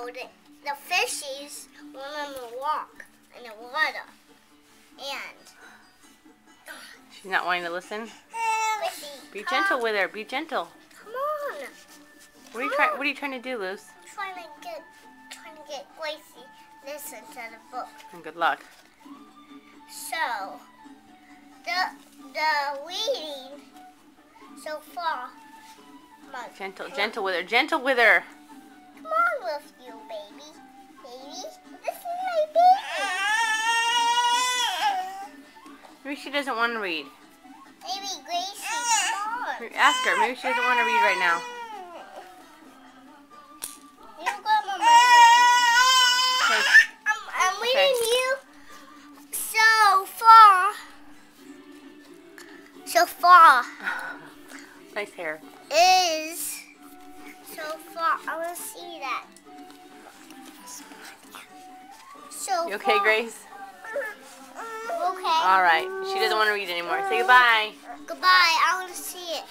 the fishies want to walk in the water. And she's not wanting to listen. Fishy, Be gentle with her. Be gentle. Come on. What are you trying to do, Luz? I'm trying to get Gracie listen to the book. And good luck. So the reading so far. Gentle with her. Gentle with her. Come on with you, baby. Baby, this is my baby. Maybe she doesn't want to read. Baby Gracie, come on. Ask her. Maybe she doesn't want to read right now. You got my mother. Okay. I'm reading you so far. So far Nice hair. is so far. I want to see that. So You okay, far. Grace? Okay. All right. She doesn't want to read anymore. Say goodbye. Goodbye. I want to see it.